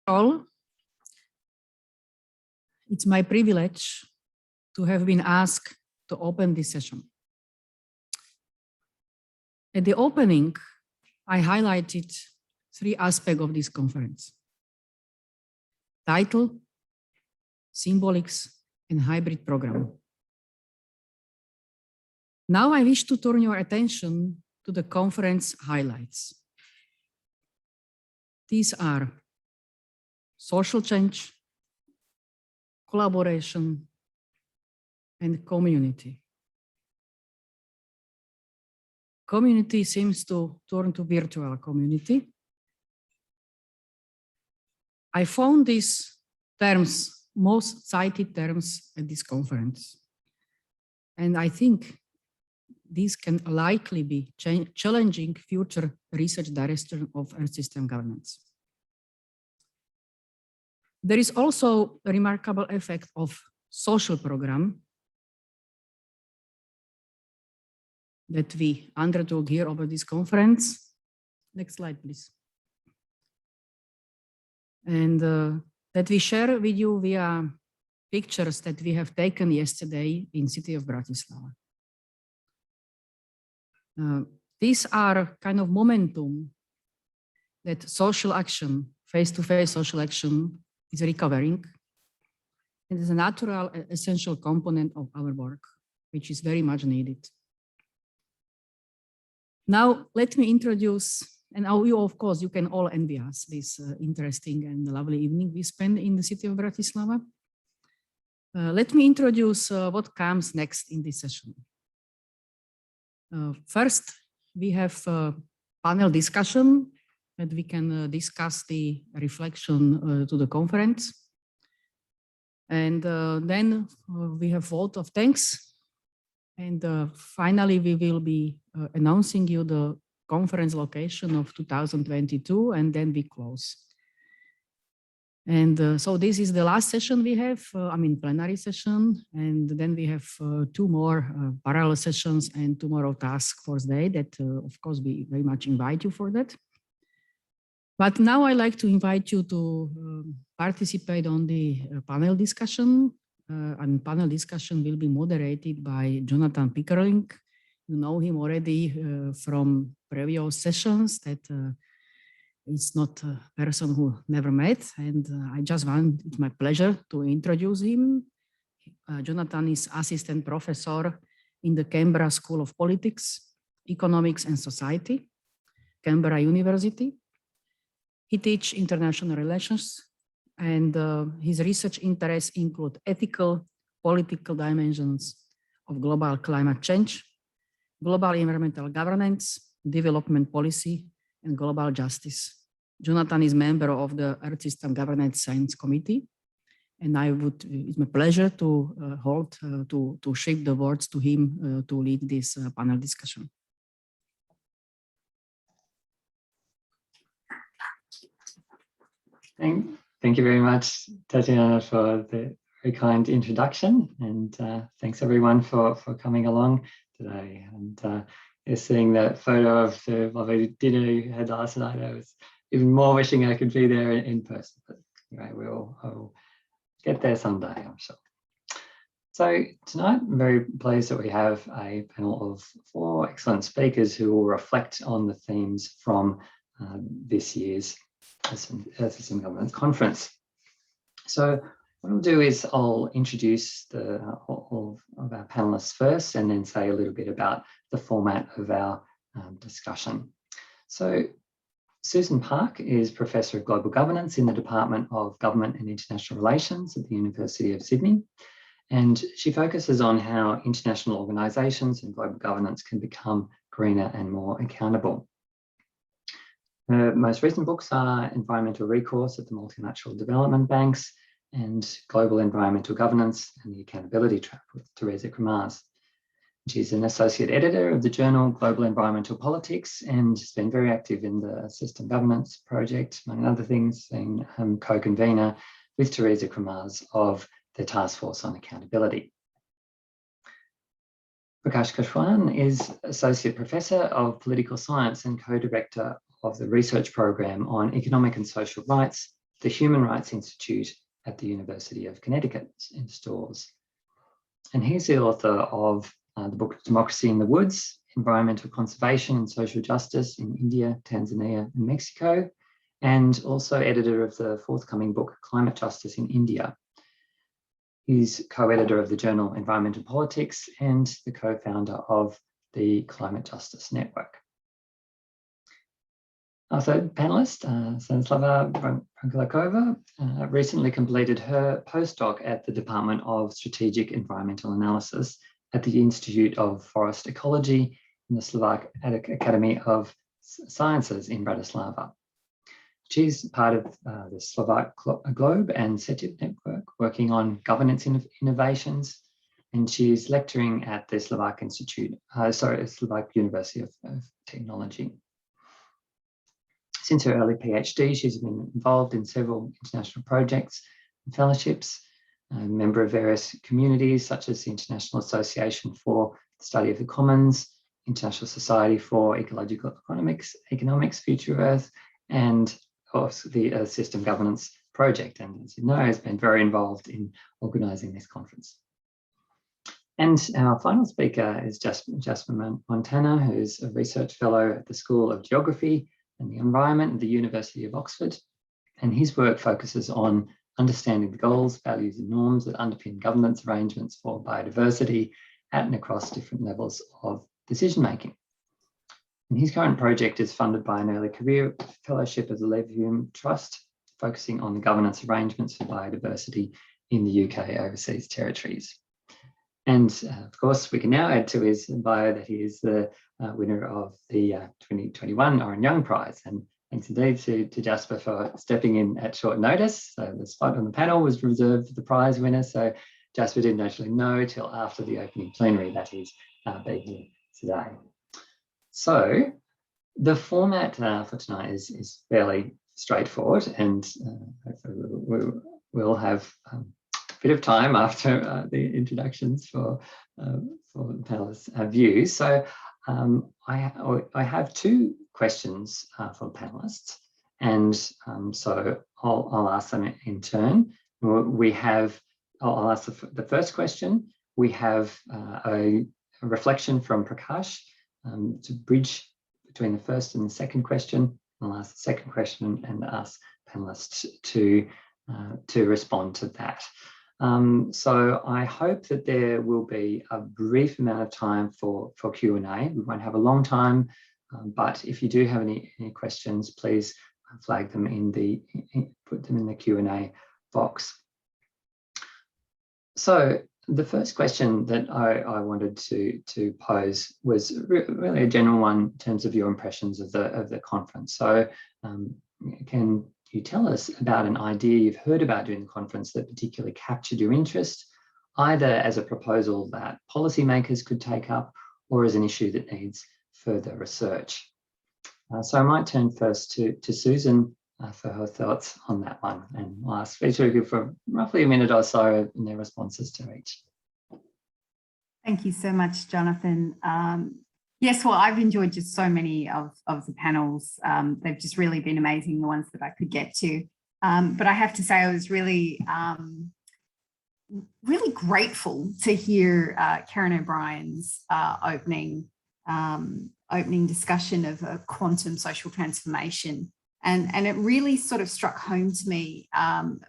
all, it's my privilege to have been asked to open this session. At the opening, I highlighted 3 aspects of this conference: title, symbolics, and hybrid program. Now I wish to turn your attention to the conference highlights. These are social change, collaboration, and community. Community seems to turn to virtual community. I found these terms most cited terms at this conference. And I think these can likely be challenging future research direction of Earth system governance. There is also a remarkable effect of social program that we undertook here over this conference. Next slide, please. And that we share with you via pictures that we have taken yesterday in city of Bratislava. These are kind of momentum that social action, face-to-face social action is recovering. It is a natural, essential component of our work, which is very much needed. Now, let me introduce, and you, of course, you can all envy us this interesting and lovely evening we spent in the city of Bratislava. Let me introduce what comes next in this session. First, we have a panel discussion that we can discuss the reflection to the conference. And then we have vote of thanks. And finally, we will be announcing you the conference location of 2022, and then we close. And so this is the last session we have, plenary session. And then we have 2 more parallel sessions and tomorrow task force day that, of course, we very much invite you for that. But now I like to invite you to participate on the panel discussion. And panel discussion will be moderated by Jonathan Pickerling. You know him already from previous sessions, that it's not a person who never met. And it's my pleasure to introduce him. Jonathan is assistant professor in the Canberra School of Politics, Economics and Society, Canberra University. He teaches international relations, and his research interests include ethical, political dimensions of global climate change, global environmental governance, development policy, and global justice. Jonathan is member of the Earth System Governance Science Committee, and it's my pleasure to shift the words to him to lead this panel discussion. Thank you very much, Tatiana, for the very kind introduction, and thanks everyone for coming along today. And seeing that photo of the lovely dinner you had last night, I was even more wishing I could be there in person. But anyway, I'll get there someday, I'm sure. So tonight, I'm very pleased that we have a panel of 4 excellent speakers who will reflect on the themes from this year's Earth System Governance Conference. So what I'll do is I'll introduce all of our panelists first, and then say a little bit about the format of our discussion. So Susan Park is Professor of Global Governance in the Department of Government and International Relations at the University of Sydney. And she focuses on how international organisations and global governance can become greener and more accountable. Her most recent books are Environmental Recourse at the Multilateral Development Banks and Global Environmental Governance and the Accountability Trap with Teresa Cremaz. She's an associate editor of the journal Global Environmental Politics and has been very active in the System Governance Project, among other things, being co-convener with Teresa Cremaz of the Task Force on Accountability. Prakash Kashwan is Associate Professor of Political Science and co-director of the research program on economic and social rights the Human Rights Institute at the University of Connecticut in Stores. And he's the author of the book Democracy in the Woods, Environmental Conservation and Social Justice in India, Tanzania and Mexico, and also editor of the forthcoming book Climate Justice in India. He's co-editor of the journal Environmental Politics and the co-founder of the Climate Justice Network. Our third panelist, Stanislava Brnkalakova, recently completed her postdoc at the Department of Strategic Environmental Analysis at the Institute of Forest Ecology in the Slovak Academy of Sciences in Bratislava. She's part of the Slovak Globe and CETIP network, working on governance innovations, and she's lecturing at the Slovak Slovak University of Technology. Since her early PhD, she's been involved in several international projects and fellowships, a member of various communities such as the International Association for the Study of the Commons, International Society for Ecological Economics, Future of Earth, and of course the System Governance Project. And as you know, has been very involved in organising this conference. And our final speaker is Jasper Montana, who's a research fellow at the School of Geography and the Environment at the University of Oxford. And his work focuses on understanding the goals, values and norms that underpin governance arrangements for biodiversity at and across different levels of decision making. And his current project is funded by an early career fellowship of the Leverhulme Trust, focusing on the governance arrangements for biodiversity in the UK overseas territories. And of course, we can now add to his bio that he is the winner of the 2021 Oren Young Prize. And thanks indeed to Jasper for stepping in at short notice. So the spot on the panel was reserved for the prize winner. So Jasper didn't actually know till after the opening plenary that he's being here today. So the format for tonight is fairly straightforward, and hopefully we'll have a bit of time after the introductions for the panelists' views. So I have two questions for the panelists, and so I'll ask them in turn. I'll ask the first question. We have a reflection from Prakash to bridge between the first and the second question. I'll ask the second question and ask panelists to respond to that. So I hope that there will be a brief amount of time for Q&A. We won't have a long time, but if you do have any questions, please flag them put them in the Q&A box. So the first question that I wanted to pose was really a general one in terms of your impressions of the conference. So can you tell us about an idea you've heard about during the conference that particularly captured your interest, either as a proposal that policymakers could take up or as an issue that needs further research? So I might turn first to Susan for her thoughts on that one, and I'll ask each of you for roughly a minute or so in their responses to each. Thank you so much, Jonathan. Yes, well, I've enjoyed just so many of the panels. They've just really been amazing, the ones that I could get to. But I have to say I was really, really grateful to hear Karen O'Brien's opening discussion of a quantum social transformation. And it really sort of struck home to me,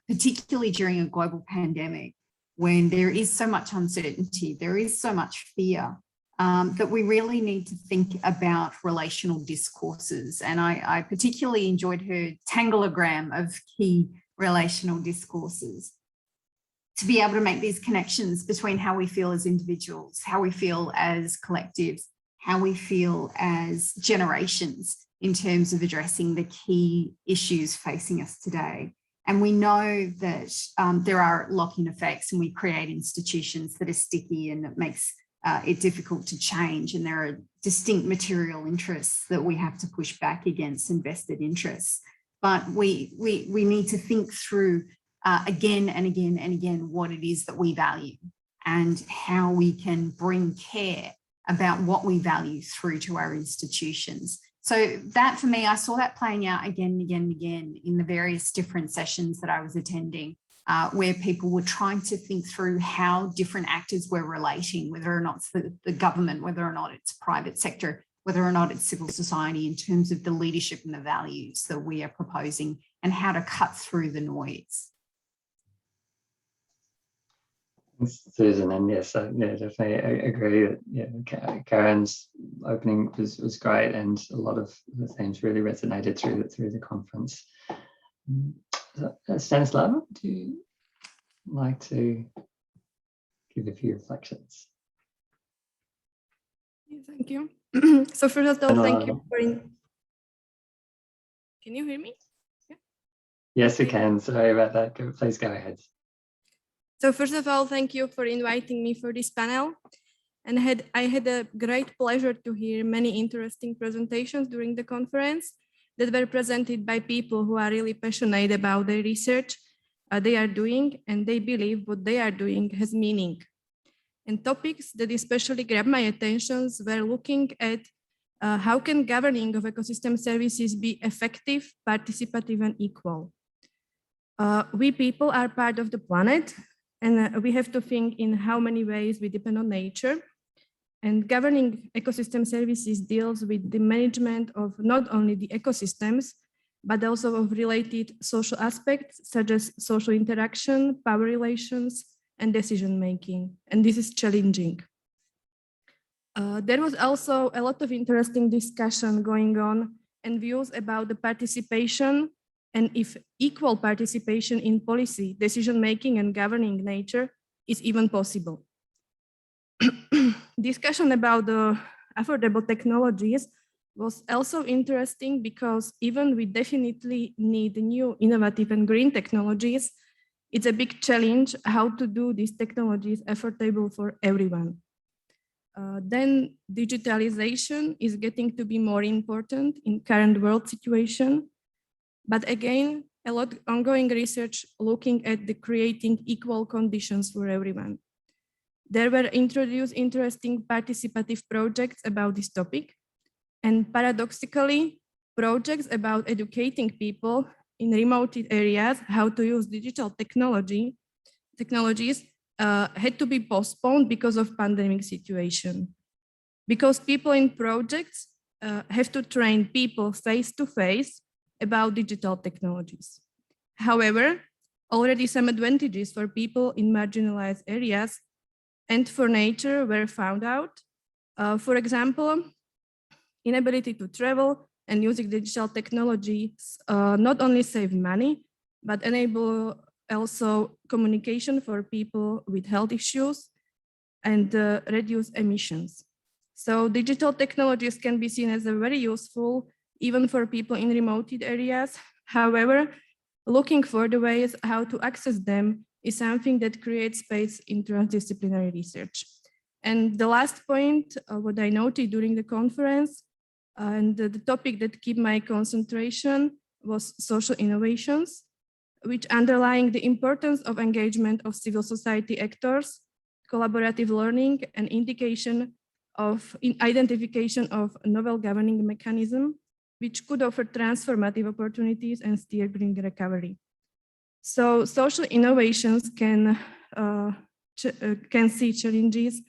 particularly during a global pandemic, when there is so much uncertainty, there is so much fear, that we really need to think about relational discourses. And I particularly enjoyed her tangleogram of key relational discourses, to be able to make these connections between how we feel as individuals, how we feel as collectives, how we feel as generations in terms of addressing the key issues facing us today. And we know that there are lock-in effects, and we create institutions that are sticky, and it makes it difficult to change. And there are distinct material interests that we have to push back against, and vested interests. But we need to think through again and again and again what it is that we value, and how we can bring care about what we value through to our institutions. So that for me, I saw that playing out again and again and again in the various different sessions that I was attending, where people were trying to think through how different actors were relating, whether or not it's the government, whether or not it's private sector, whether or not it's civil society, in terms of the leadership and the values that we are proposing and how to cut through the noise. Susan, and yes, yeah, definitely agree that, yeah, Karen's opening was great, and a lot of the themes really resonated through the conference. Stanislava, do you like to give a few reflections? Thank you. So first of all, thank you for. Can you hear me? Yeah. Yes, we can. Sorry about that. Please go ahead. So first of all, thank you for inviting me for this panel. And I had a great pleasure to hear many interesting presentations during the conference that were presented by people who are really passionate about the research they are doing, and they believe what they are doing has meaning. And topics that especially grabbed my attention were looking at how can governing of ecosystem services be effective, participative, and equal. We people are part of the planet, and we have to think in how many ways we depend on nature. And governing ecosystem services deals with the management of not only the ecosystems, but also of related social aspects, such as social interaction, power relations, and decision-making. And this is challenging. There was also a lot of interesting discussion going on and views about the participation, and if equal participation in policy, decision-making, and governing nature is even possible. Discussion about the affordable technologies was also interesting, because even we definitely need new innovative and green technologies, it's a big challenge how to do these technologies affordable for everyone. Then digitalization is getting to be more important in current world situation. But again, a lot of ongoing research looking at the creating equal conditions for everyone. There were introduced interesting participative projects about this topic. And paradoxically, projects about educating people in remote areas how to use digital technologies had to be postponed because of pandemic situation. Because people in projects have to train people face-to-face about digital technologies. However, already some advantages for people in marginalized areas and for nature were found out. For example, inability to travel and using digital technologies not only save money, but enable also communication for people with health issues and reduce emissions. So digital technologies can be seen as a very useful even for people in remote areas. However, looking for the ways how to access them is something that creates space in transdisciplinary research. And the last point, what I noted during the conference, and the topic that kept my concentration was social innovations, which underlying the importance of engagement of civil society actors, collaborative learning, and indication of identification of novel governing mechanism, which could offer transformative opportunities and steer green recovery. So social innovations can see challenges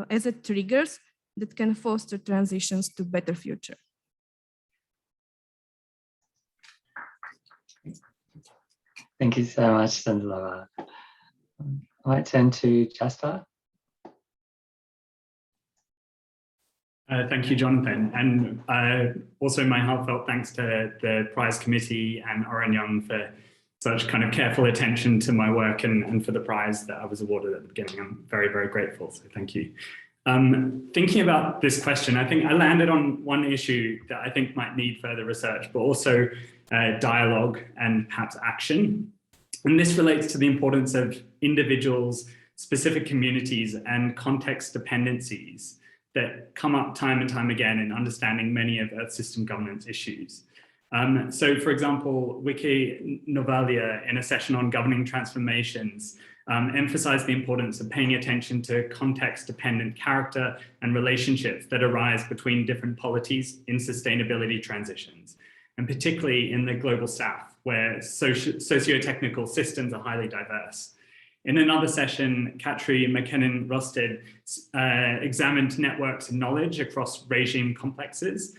as a triggers that can foster transitions to better future. Thank you so much, Stanislava. I might turn to Jasper. Thank you, Jonathan. And also my heartfelt thanks to the prize committee and Oren Young for such kind of careful attention to my work and for the prize that I was awarded at the beginning. I'm very, very grateful, so thank you. Thinking about this question, I think I landed on one issue that I think might need further research, but also dialogue and perhaps action. And this relates to the importance of individuals, specific communities, and context dependencies that come up time and time again in understanding many of Earth system governance issues. So, for example, Wiki Novalia, in a session on governing transformations, emphasized the importance of paying attention to context-dependent character and relationships that arise between different polities in sustainability transitions, and particularly in the global south, where socio-technical systems are highly diverse. In another session, Katri McKinnon-Rosted examined networks of knowledge across regime complexes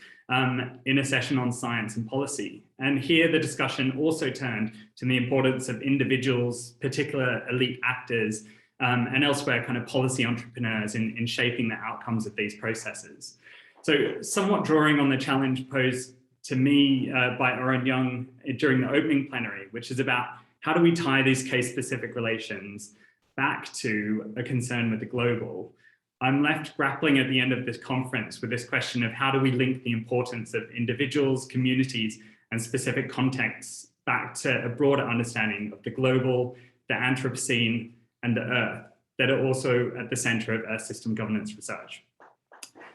in a session on science and policy. And here the discussion also turned to the importance of individuals, particular elite actors, and elsewhere kind of policy entrepreneurs in shaping the outcomes of these processes. So somewhat drawing on the challenge posed to me by Oren Young during the opening plenary, which is about how do we tie these case-specific relations back to a concern with the global? I'm left grappling at the end of this conference with this question of how do we link the importance of individuals, communities, and specific contexts back to a broader understanding of the global, the Anthropocene, and the Earth that are also at the center of Earth system governance research.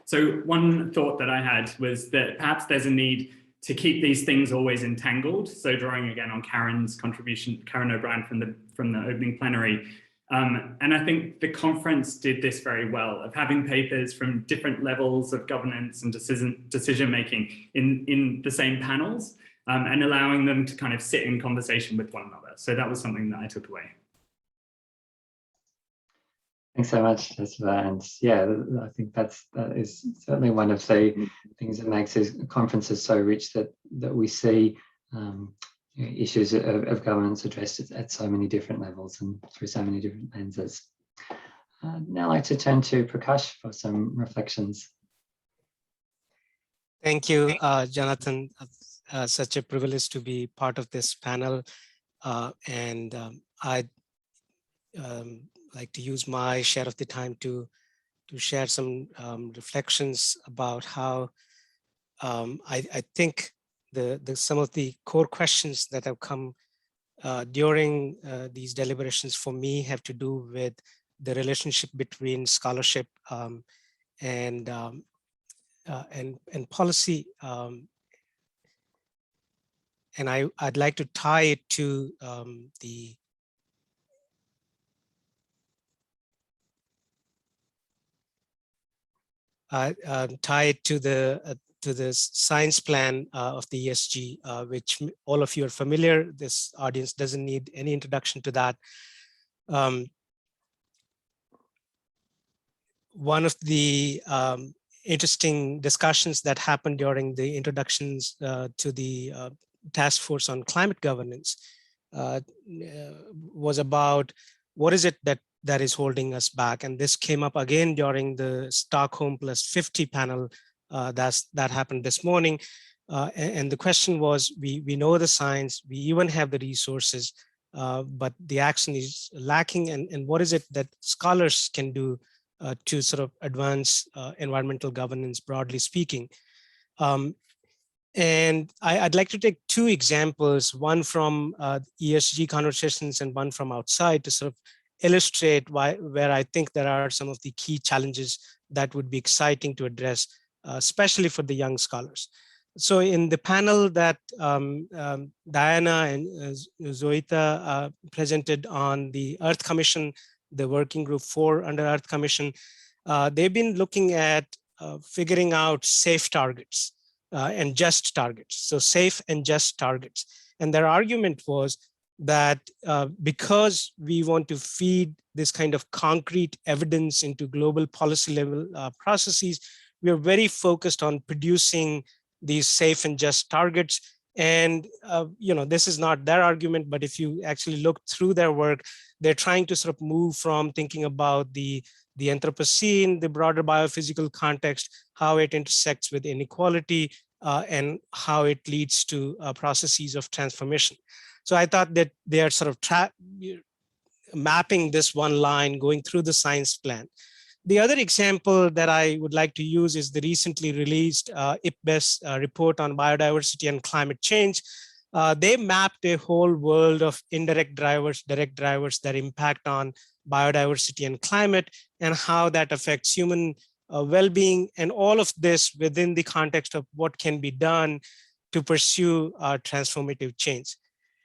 So one thought that I had was that perhaps there's a need to keep these things always entangled. So drawing again on Karen's contribution, Karen O'Brien from the opening plenary. And I think the conference did this very well, of having papers from different levels of governance and decision-making in the same panels, and allowing them to kind of sit in conversation with one another. So that was something that I took away. Thanks so much, Stanislava. And yeah, I think that is certainly one of the things that makes these conferences so rich, that we see issues of governance addressed at so many different levels and through so many different lenses. Now I'd like to turn to Prakash for some reflections. Thank you, Jonathan. Such a privilege to be part of this panel. And I'd like to use my share of the time to share some reflections about how I think some of the core questions that have come during these deliberations for me have to do with the relationship between scholarship and policy. And I'd like to tie it to the science plan of the ESG, which all of you are familiar. This audience doesn't need any introduction to that. One of the interesting discussions that happened during the introductions to the task force on climate governance was about what is it that is holding us back. And this came up again during the Stockholm Plus 50 panel that happened this morning. And the question was, we know the science, we even have the resources, but the action is lacking. And what is it that scholars can do to sort of advance environmental governance, broadly speaking? And I'd like to take two examples, one from ESG conversations and one from outside, to sort of illustrate where I think there are some of the key challenges that would be exciting to address, especially for the young scholars. So in the panel that Diana and Zoita presented on the Earth Commission, the working group 4 under Earth Commission, they've been looking at figuring out safe targets and just targets. So safe and just targets. And their argument was that because we want to feed this kind of concrete evidence into global policy level processes, we are very focused on producing these safe and just targets. And this is not their argument, but if you actually look through their work, they're trying to sort of move from thinking about the Anthropocene, the broader biophysical context, how it intersects with inequality, and how it leads to processes of transformation. So I thought that they are sort of mapping this one line going through the science plan. The other example that I would like to use is the recently released IPBES report on biodiversity and climate change. They mapped a whole world of indirect drivers, direct drivers that impact on biodiversity and climate, and how that affects human well-being, and all of this within the context of what can be done to pursue transformative change.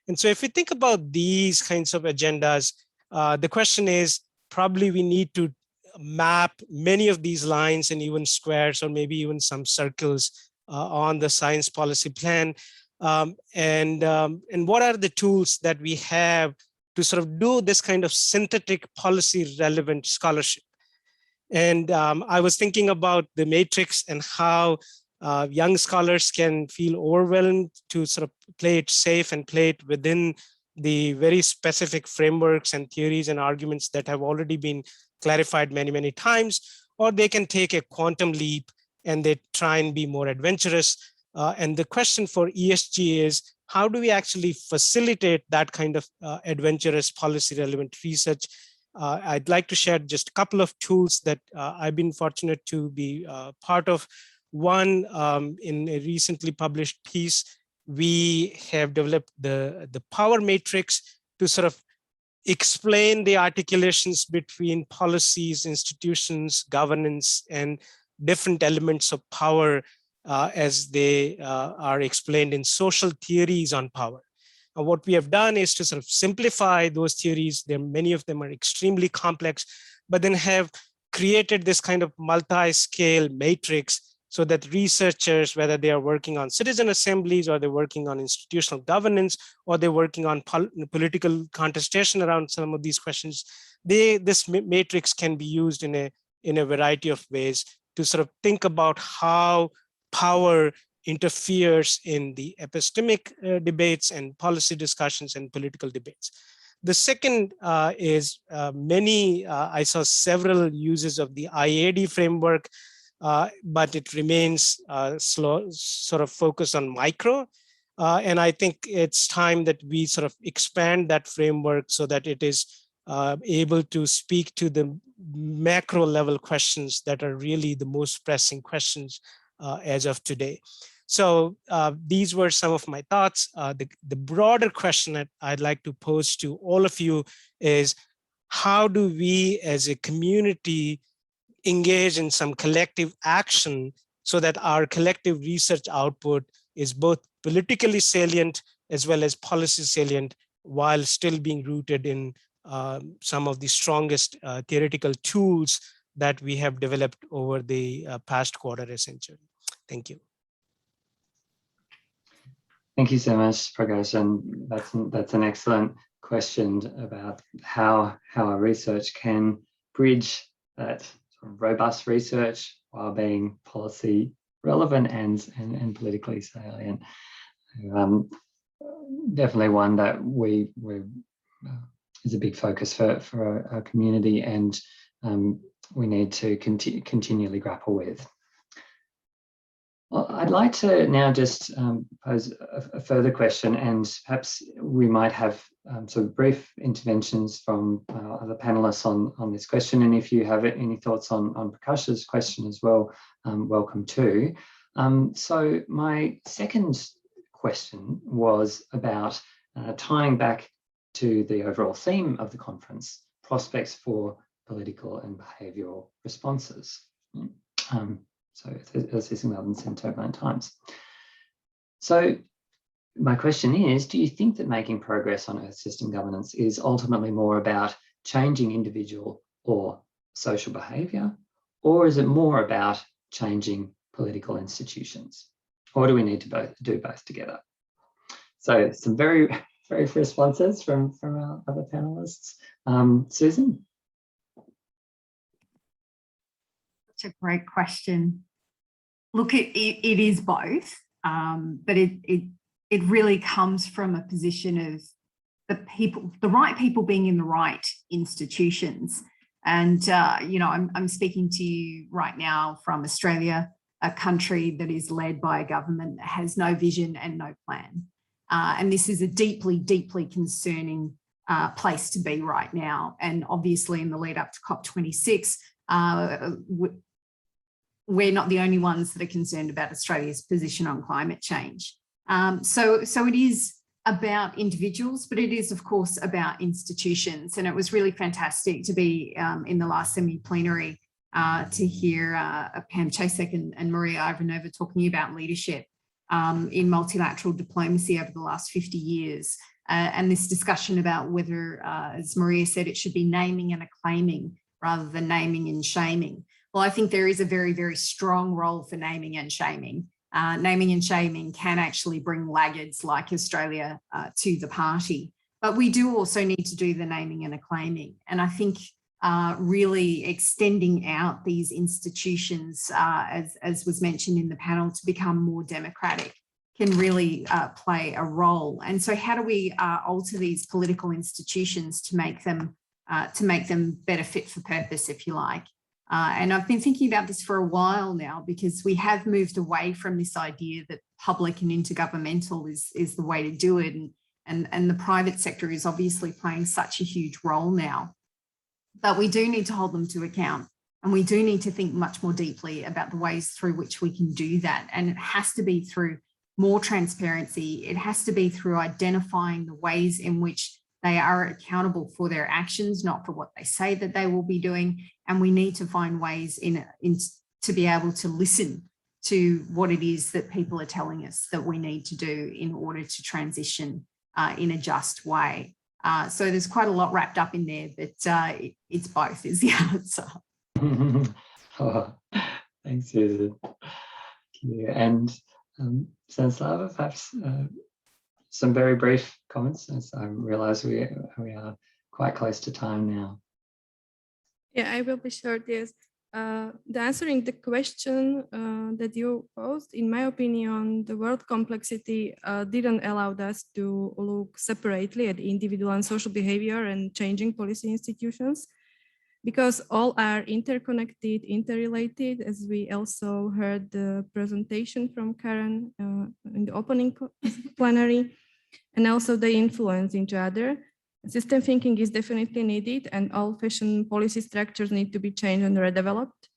And so if we think about these kinds of agendas, the question is, probably we need to map many of these lines and even squares or maybe even some circles on the science policy plan. And what are the tools that we have to sort of do this kind of synthetic policy relevant scholarship? And I was thinking about the matrix and how young scholars can feel overwhelmed to sort of play it safe and play it within the very specific frameworks and theories and arguments that have already been clarified many, many times, or they can take a quantum leap and they try and be more adventurous. And the question for ESG is, how do we actually facilitate that kind of adventurous policy relevant research? I'd like to share just a couple of tools that I've been fortunate to be part of. One, in a recently published piece, we have developed the power matrix to sort of explain the articulations between policies, institutions, governance, and different elements of power as they are explained in social theories on power. And what we have done is to sort of simplify those theories. Many of them are extremely complex, but then have created this kind of multi-scale matrix so that researchers, whether they are working on citizen assemblies or they're working on institutional governance, or they're working on political contestation around some of these questions, this matrix can be used in a variety of ways to sort of think about how power interferes in the epistemic debates and policy discussions and political debates. The second is I saw several uses of the IAD framework, but it remains sort of focused on micro. And I think it's time that we sort of expand that framework so that it is able to speak to the macro level questions that are really the most pressing questions as of today. So these were some of my thoughts. The broader question that I'd like to pose to all of you is, how do we as a community engage in some collective action so that our collective research output is both politically salient as well as policy salient, while still being rooted in some of the strongest theoretical tools that we have developed over the past quarter century. Thank you. Thank you so much, Prakash. And that's an excellent question about how our research can bridge that sort of robust research while being policy relevant and politically salient. Definitely one that is a big focus for our community, and we need to continually grapple with. Well, I'd like to now just pose a further question, and perhaps we might have sort of brief interventions from other panelists on this question. And if you have any thoughts on Prakash's question as well, welcome too. So my second question was about tying back to the overall theme of the conference, prospects for political and behavioural responses. So assessing relevance in turbulent times. So my question is, do you think that making progress on Earth system governance is ultimately more about changing individual or social behaviour, or is it more about changing political institutions? Or do we need to do both together? So some very brief responses from our other panelists. Susan? Such a great question. Look, it is both, but it really comes from a position of the right people being in the right institutions. And you know, I'm speaking to you right now from Australia, a country that is led by a government that has no vision and no plan. And this is a deeply, deeply concerning place to be right now. And obviously in the lead up to COP26, we're not the only ones that are concerned about Australia's position on climate change. So it is about individuals, but it is of course about institutions. And it was really fantastic to be in the last semi-plenary to hear Pam Chasek and Maria Ivanova talking about leadership. in multilateral diplomacy over the last 50 years. And this discussion about whether, as Maria said, it should be naming and acclaiming rather than naming and shaming. Well, I think there is a very, very strong role for naming and shaming. Naming and shaming can actually bring laggards like Australia to the party. But we do also need to do the naming and acclaiming. And I think really extending out these institutions, as was mentioned in the panel, to become more democratic can really play a role. And so how do we alter these political institutions to make them better fit for purpose, if you like? And I've been thinking about this for a while now, because we have moved away from this idea that public and intergovernmental is the way to do it. And the private sector is obviously playing such a huge role now. But we do need to hold them to account. And we do need to think much more deeply about the ways through which we can do that. And it has to be through more transparency. It has to be through identifying the ways in which they are accountable for their actions, not for what they say that they will be doing. And we need to find ways to be able to listen to what it is that people are telling us that we need to do in order to transition in a just way. So there's quite a lot wrapped up in there, but it's both is the answer. Oh, thanks, Susan. And Stanislava, perhaps some very brief comments, as I realise we are quite close to time now. Yeah, I will be short. Yes, the answering the question that you posed, in my opinion, the world complexity didn't allow us to look separately at individual and social behavior and changing policy institutions, because all are interconnected, interrelated, as we also heard the presentation from Karen in the opening plenary, and also they influence each other. System thinking is definitely needed, and old-fashioned policy structures need to be changed and redeveloped.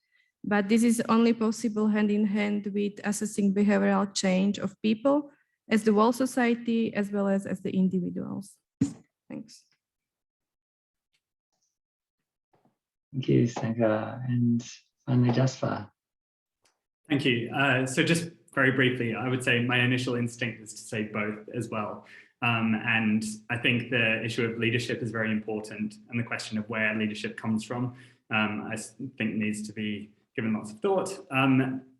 But this is only possible hand in hand with assessing behavioral change of people as the whole society, as well as the individuals. Thanks. Thank you, Stanka. And finally, Jasper. Thank you. So just very briefly, I would say my initial instinct is to say both as well. And I think the issue of leadership is very important, and the question of where leadership comes from, I think needs to be given lots of thought.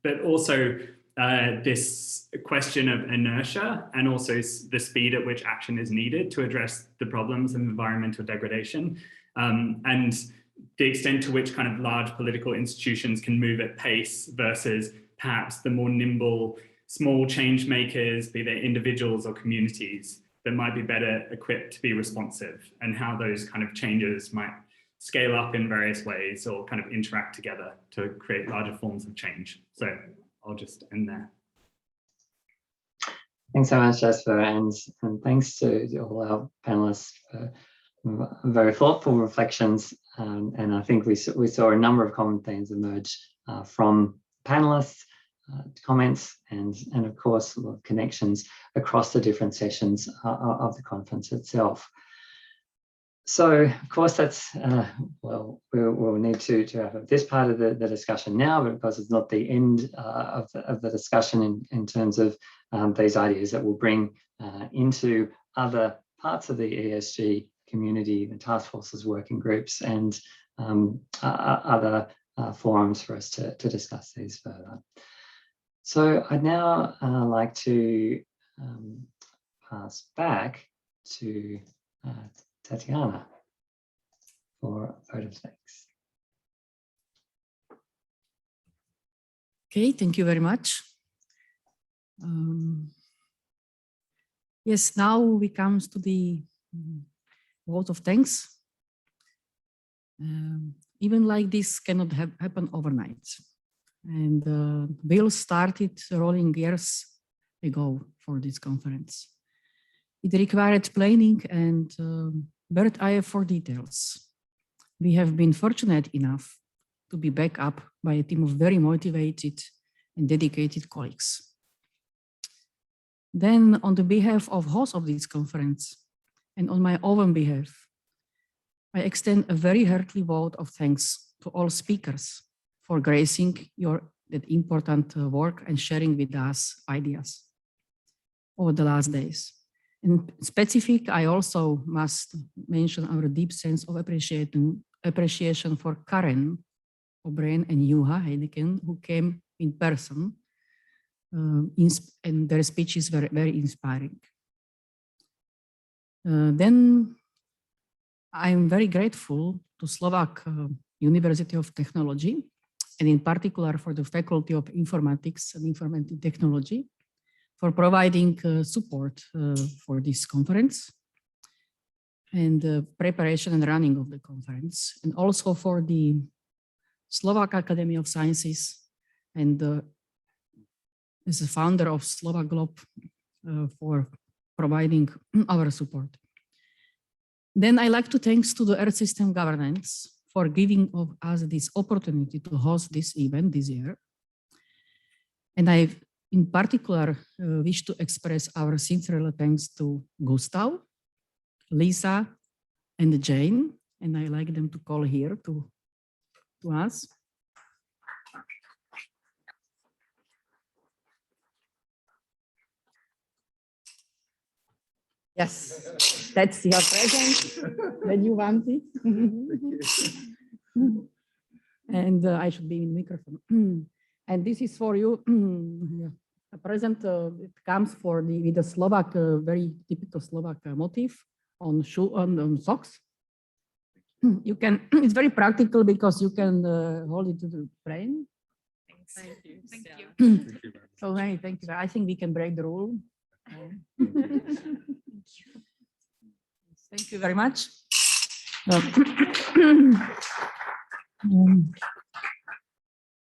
But also this question of inertia, and also the speed at which action is needed to address the problems of environmental degradation, and the extent to which kind of large political institutions can move at pace versus perhaps the more nimble, small change makers, be they individuals or communities, that might be better equipped to be responsive, and how those kind of changes might scale up in various ways or kind of interact together to create larger forms of change. So I'll just end there. Thanks so much, Jasper, and thanks to all our panelists for very thoughtful reflections. And I think we saw a number of common themes emerge from panelists, comments, and of course connections across the different sessions of the conference itself. So of course that's well, we'll need to have this part of the discussion now, but because it's not the end of the discussion in terms of these ideas that we'll bring into other parts of the ESG community, the task forces, working groups, and other forums for us to discuss these further. So I'd now like to pass back to Tatiana for a vote of thanks. Okay, thank you very much. Yes, now we come to the vote of thanks. Even like this cannot happen overnight. And Bill started rolling gears ago for this conference. It required planning and bird's eye for details. We have been fortunate enough to be backed up by a team of very motivated and dedicated colleagues. Then on the behalf of host of this conference and on my own behalf, I extend a very hearty vote of thanks to all speakers for gracing that important work and sharing with us ideas. over the last days. In specific, I also must mention our deep sense of appreciation for Karen O'Brien and Juha Heineken, who came in person, and their speeches were very inspiring. Then I'm very grateful to Slovak University of Technology, and in particular for the Faculty of Informatics and Information Technology, for providing support for this conference and preparation and running of the conference, and also for the Slovak Academy of Sciences and as a founder of Slovak Globe for providing our support. Then I like to thanks to the Earth System Governance for giving us this opportunity to host this event this year. And I, in particular, wish to express our sincere thanks to Gustav, Lisa, and Jane. And I like them to call here to us. Yes, that's your present that you wanted. And I should be in microphone. And this is for you. A present it comes for with the Slovak, very typical Slovak motif on socks. You can. It's very practical because you can hold it to the brain. Thank you. Thank you. So hey, thank you. I think we can break the rule. Thank you very much.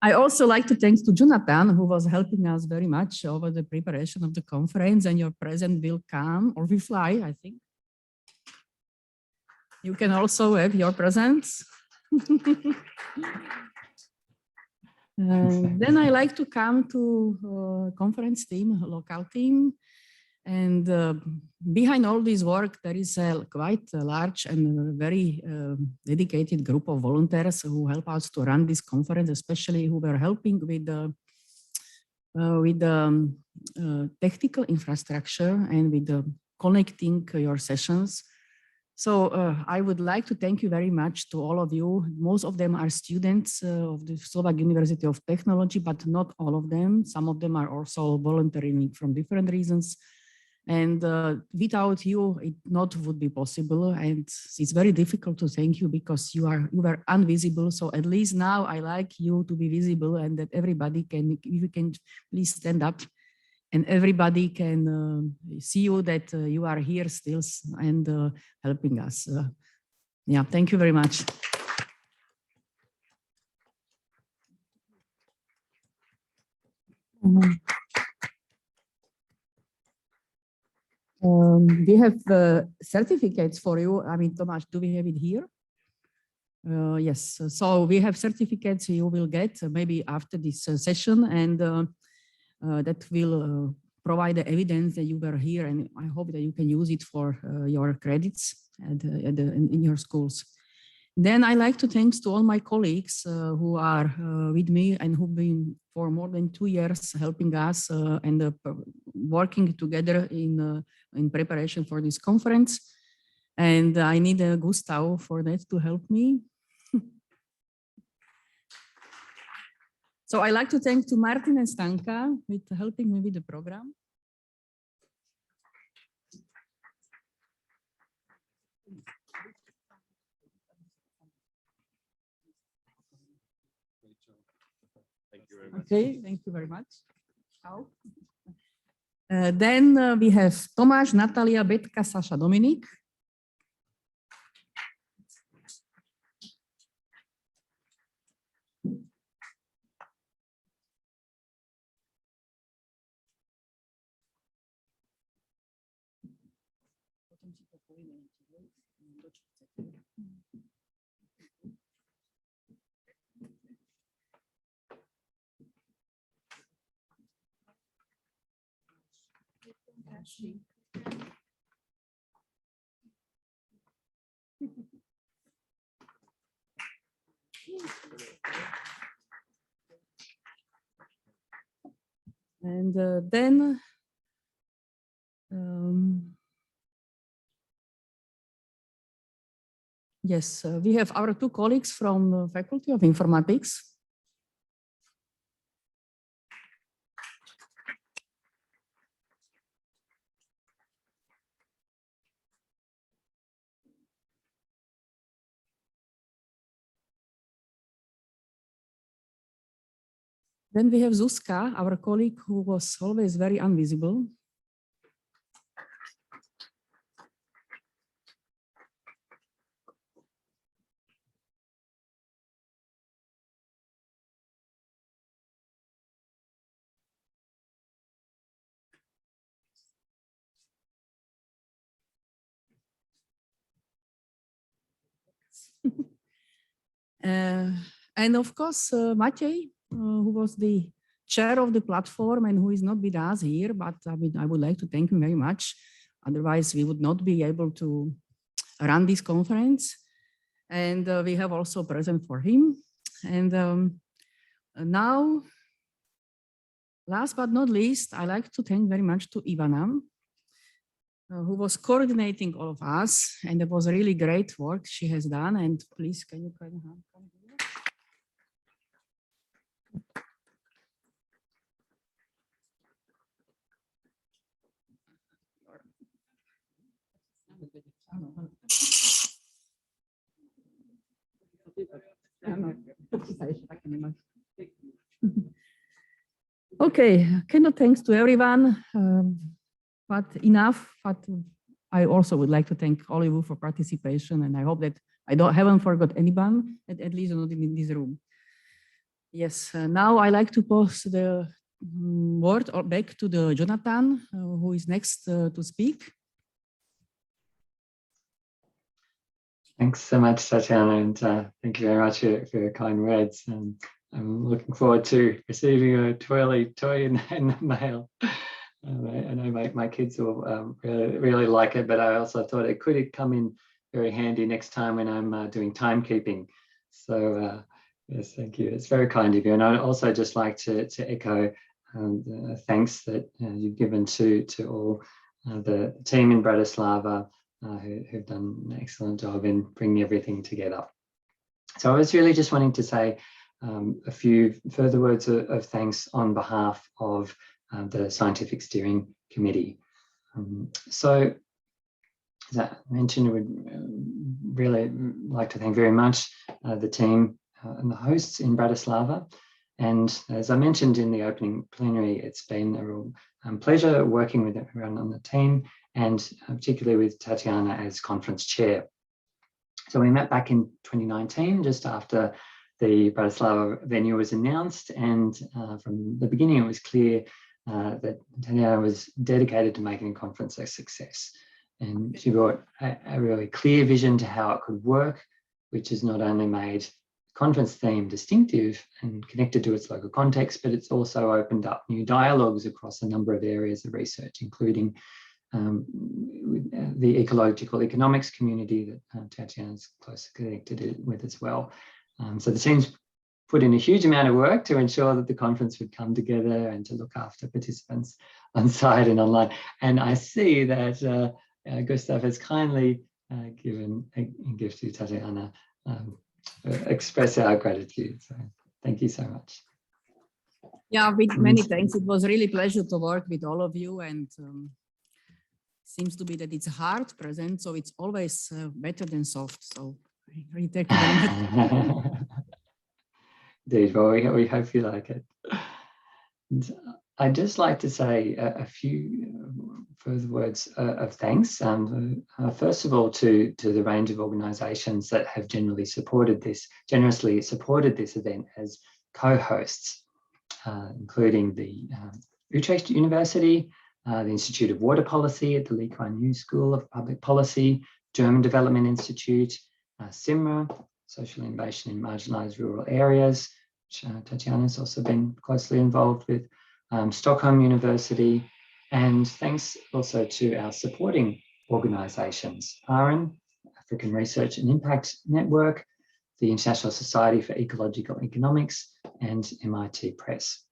I also like to thank to Jonathan, who was helping us very much over the preparation of the conference, and your present will come or will fly, I think. You can also have your presents. Then I like to come to conference team, local team. And behind all this work, there is a quite large and very dedicated group of volunteers who help us to run this conference, especially who were helping with the technical infrastructure and with the connecting your sessions. So I would like to thank you very much to all of you. Most of them are students of the Slovak University of Technology, but not all of them. Some of them are also volunteering from different reasons. And without you, it not would be possible. And it's very difficult to thank you because you were invisible. So at least now I like you to be visible and that everybody can, if you can please stand up and everybody can see you that you are here still and helping us. Yeah, thank you very much. We have certificates for you. I mean, Tomáš, do we have it here? Yes, so we have certificates you will get maybe after this session, and that will provide the evidence that you were here, and I hope that you can use it for your credits in your schools. Then I like to thanks to all my colleagues who are with me and who've been for more than 2 years helping us and working together in preparation for this conference. And I need Gustav for that to help me. So I like to thank to Martin and Stanka with helping me with the program. Okay, thank you very much. Then we have Tomáš, Natalia, Betka, Sasha, Dominik. And then Yes, we have our two colleagues from the Faculty of Informatics. Then we have Zuzka, our colleague who was always very invisible. And of course, Maciej, who was the chair of the platform and who is not with us here, but I would like to thank him very much. Otherwise, we would not be able to run this conference. And we have also a present for him. And now, last but not least, I like to thank very much to Ivana, who was coordinating all of us. And it was really great work she has done. And please, can you come here? Okay, kind of thanks to everyone, but enough. But I also would like to thank all of you for participation, and I hope that I haven't forgot anyone, at least not in this room. Yes, now I like to pass the word back to the Jonathan, who is next to speak. Thanks so much, Tatiana, and thank you very much for your kind words. I'm looking forward to receiving a twirly toy in the mail. I know my kids will really like it, but I also thought it could come in very handy next time when I'm doing timekeeping. So yes, thank you. It's very kind of you. And I'd also just like to echo thanks that you've given to all the team in Bratislava, who've done an excellent job in bringing everything together. So I was really just wanting to say a few further words of thanks on behalf of the Scientific Steering Committee. So as I mentioned, we'd really like to thank very much the team and the hosts in Bratislava. And as I mentioned in the opening plenary, it's been a real pleasure working with everyone on the team, and particularly with Tatiana as conference chair. So we met back in 2019, just after the Bratislava venue was announced, and from the beginning it was clear that Tatiana was dedicated to making the conference a success. And she brought a really clear vision to how it could work, which has not only made the conference theme distinctive and connected to its local context, but it's also opened up new dialogues across a number of areas of research, including the ecological economics community that Tatiana's closely connected with as well. So the team's put in a huge amount of work to ensure that the conference would come together and to look after participants on site and online. And I see that Gustav has kindly given a gift to Tatiana, express our gratitude. So thank you so much. Yeah, with many thanks. It was really a pleasure to work with all of you, and seems to be that it's a hard present, so it's always better than soft. So really thank you very much. Indeed, well, we hope you like it. And I'd just like to say a few further words of thanks. First of all, to the range of organisations that have generously supported this event as co-hosts, including the Utrecht University, the Institute of Water Policy at the Lee Kuan Yew School of Public Policy, German Development Institute, SIMRA, Social Innovation in Marginalised Rural Areas, which Tatiana's also been closely involved with, Stockholm University, and thanks also to our supporting organisations, AREN, African Research and Impact Network, the International Society for Ecological Economics, and MIT Press.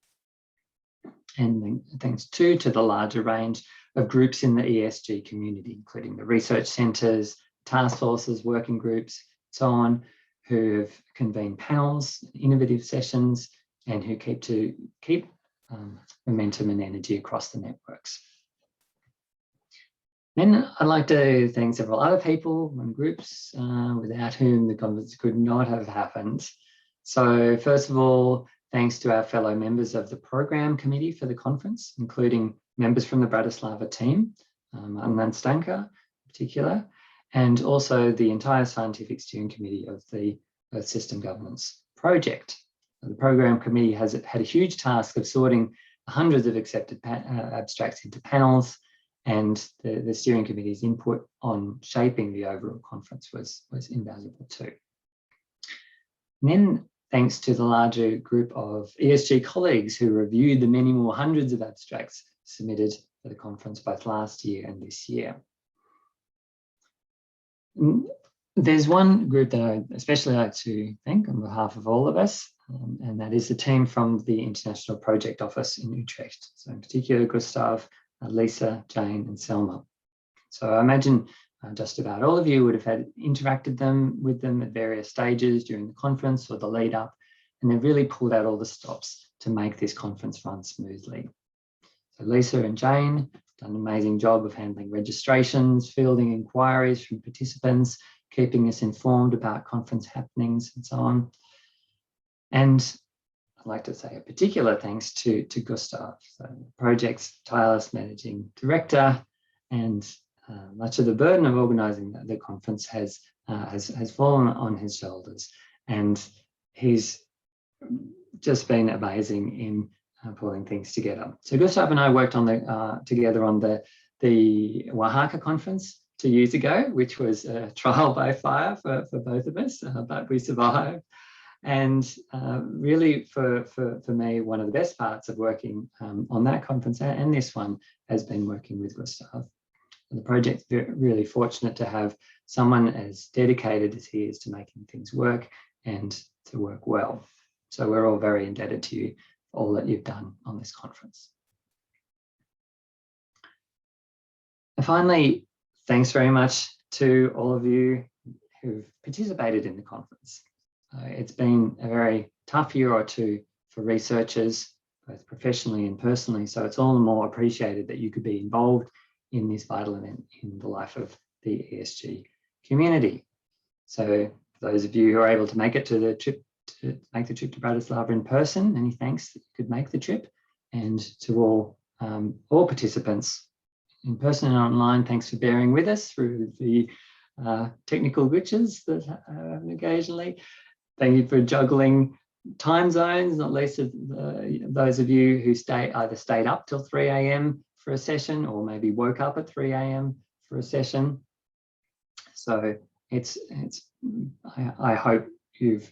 And thanks too to the larger range of groups in the ESG community, including the research centres, task forces, working groups, so on, who have convened panels, innovative sessions, and who keep momentum and energy across the networks. Then I'd like to thank several other people and groups without whom the conference could not have happened. So first of all, thanks to our fellow members of the program committee for the conference, including members from the Bratislava team, and Stanka in particular, and also the entire scientific steering committee of the Earth System Governance project. The program committee has had a huge task of sorting hundreds of accepted abstracts into panels, and the steering committee's input on shaping the overall conference was invaluable too. And then, thanks to the larger group of ESG colleagues who reviewed the many more hundreds of abstracts submitted for the conference both last year and this year. There's one group that I especially like to thank on behalf of all of us, and that is the team from the International Project Office in Utrecht. So in particular, Gustav, Lisa, Jane, and Selma. So I imagine just about all of you would have interacted with them at various stages during the conference or the lead up, and they've really pulled out all the stops to make this conference run smoothly. So Lisa and Jane have done an amazing job of handling registrations, fielding inquiries from participants, keeping us informed about conference happenings and so on. And I'd like to say a particular thanks to Gustav, so the project's tireless managing director, and much of the burden of organising the conference has fallen on his shoulders, and he's just been amazing in pulling things together. So Gustav and I worked on together on the Oaxaca conference 2 years ago, which was a trial by fire for both of us, but we survived. And really, for me, one of the best parts of working on that conference and this one has been working with Gustav. And the project's really fortunate to have someone as dedicated as he is to making things work and to work well. So we're all very indebted to you for all that you've done on this conference. And finally, thanks very much to all of you who've participated in the conference. It's been a very tough year or two for researchers, both professionally and personally, so it's all the more appreciated that you could be involved in this vital event in the life of the ESG community. So for those of you who are able to make it to the trip, to Bratislava in person, many thanks that you could make the trip, and to all participants in person and online, thanks for bearing with us through the technical glitches that happen occasionally. Thank you for juggling time zones, not least of those of you who either stayed up till 3 a.m. for a session or maybe woke up at 3 a.m. for a session. So I hope you've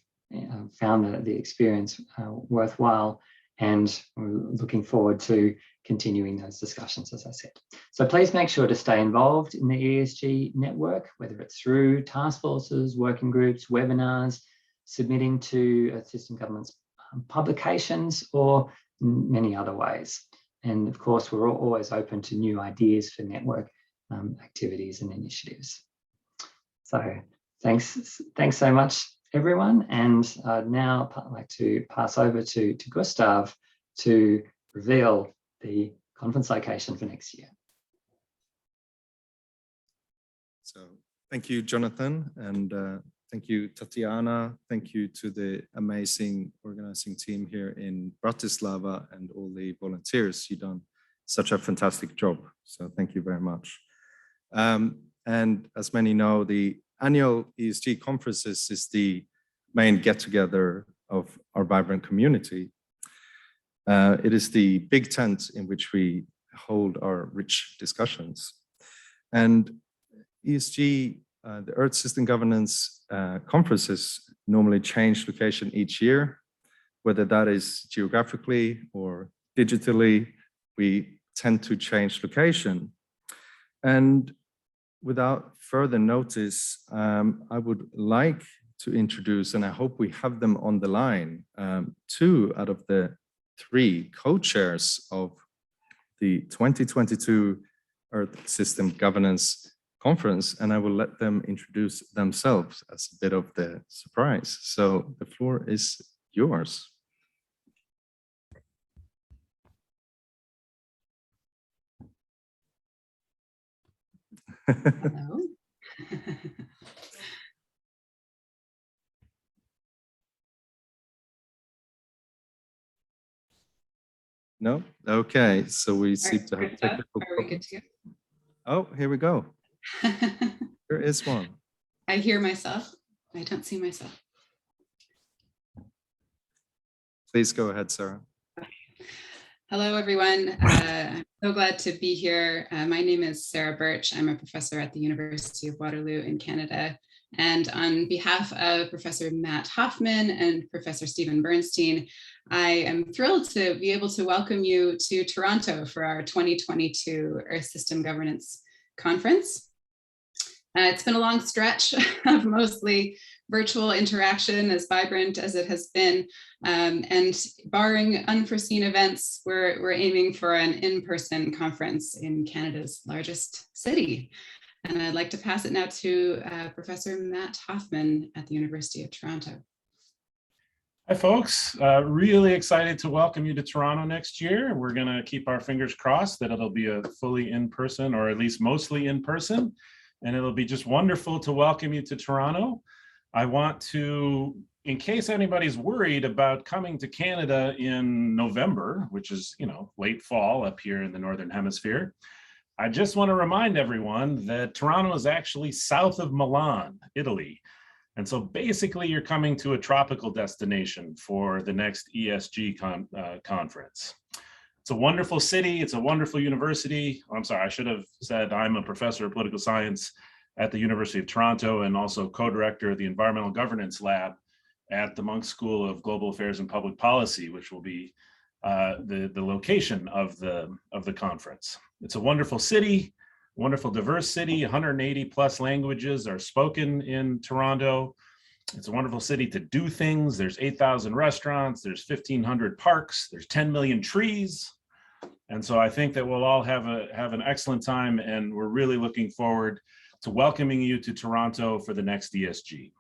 found the experience worthwhile, and we're looking forward to continuing those discussions, as I said. So please make sure to stay involved in the ESG network, whether it's through task forces, working groups, webinars, submitting to Earth System Government's publications, or many other ways. And of course, we're always open to new ideas for network activities and initiatives. So thanks so much, everyone. And now I'd like to pass over to Gustav to reveal the conference location for next year. So thank you, Jonathan, and thank you, Tatiana. Thank you to the amazing organizing team here in Bratislava and all the volunteers. You've done such a fantastic job. So thank you very much. And as many know, the annual ESG conferences is the main get-together of our vibrant community. It is the big tent in which we hold our rich discussions. And ESG, the Earth System Governance conferences normally change location each year, whether that is geographically or digitally, we tend to change location. And without further notice, I would like to introduce, and I hope we have them on the line, 2 out of the 3 co-chairs of the 2022 Earth System Governance conference, and I will let them introduce themselves as a bit of the surprise. So the floor is yours. Hello. No? Okay, so we seem to have technical Are we good to go? Oh, here we go. There is one. I hear myself. I don't see myself. Please go ahead, Sarah. Hello, everyone. I'm so glad to be here. My name is Sarah Birch. I'm a professor at the University of Waterloo in Canada. And on behalf of Professor Matt Hoffman and Professor Stephen Bernstein, I am thrilled to be able to welcome you to Toronto for our 2022 Earth System Governance Conference. It's been a long stretch of mostly virtual interaction, as vibrant as it has been. And barring unforeseen events, we're aiming for an in-person conference in Canada's largest city. And I'd like to pass it now to Professor Matt Hoffman at the University of Toronto. Hi, folks. Really excited to welcome you to Toronto next year. We're going to keep our fingers crossed that it'll be a fully in-person, or at least mostly in-person. And it'll be just wonderful to welcome you to Toronto. I want to, in case anybody's worried about coming to Canada in November, which is, late fall up here in the Northern Hemisphere, I just want to remind everyone that Toronto is actually south of Milan, Italy. And so basically you're coming to a tropical destination for the next ESG conference. It's a wonderful city. It's a wonderful university. I'm sorry, I should have said I'm a professor of political science at the University of Toronto and also co-director of the Environmental Governance Lab at the Monk School of Global Affairs and Public Policy, which will be the location of the conference. It's a wonderful city, wonderful diverse city. 180 plus languages are spoken in Toronto. It's a wonderful city to do things. There's 8,000 restaurants, there's 1,500 parks, there's 10 million trees. And so I think that we'll all have an excellent time, and we're really looking forward to welcoming you to Toronto for the next ESG.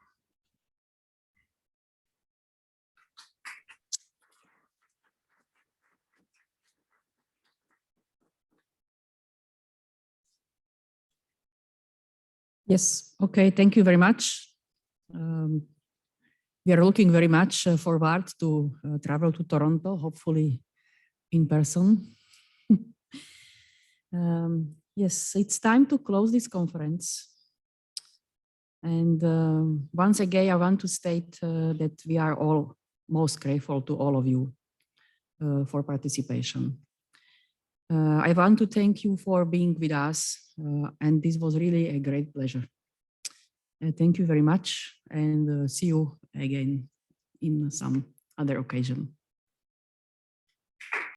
Yes, okay, thank you very much. We are looking very much forward to travel to Toronto, hopefully in person. Yes, it's time to close this conference. And once again, I want to state that we are all most grateful to all of you for participation. I want to thank you for being with us, and this was really a great pleasure. Thank you very much, and see you again in some other occasion.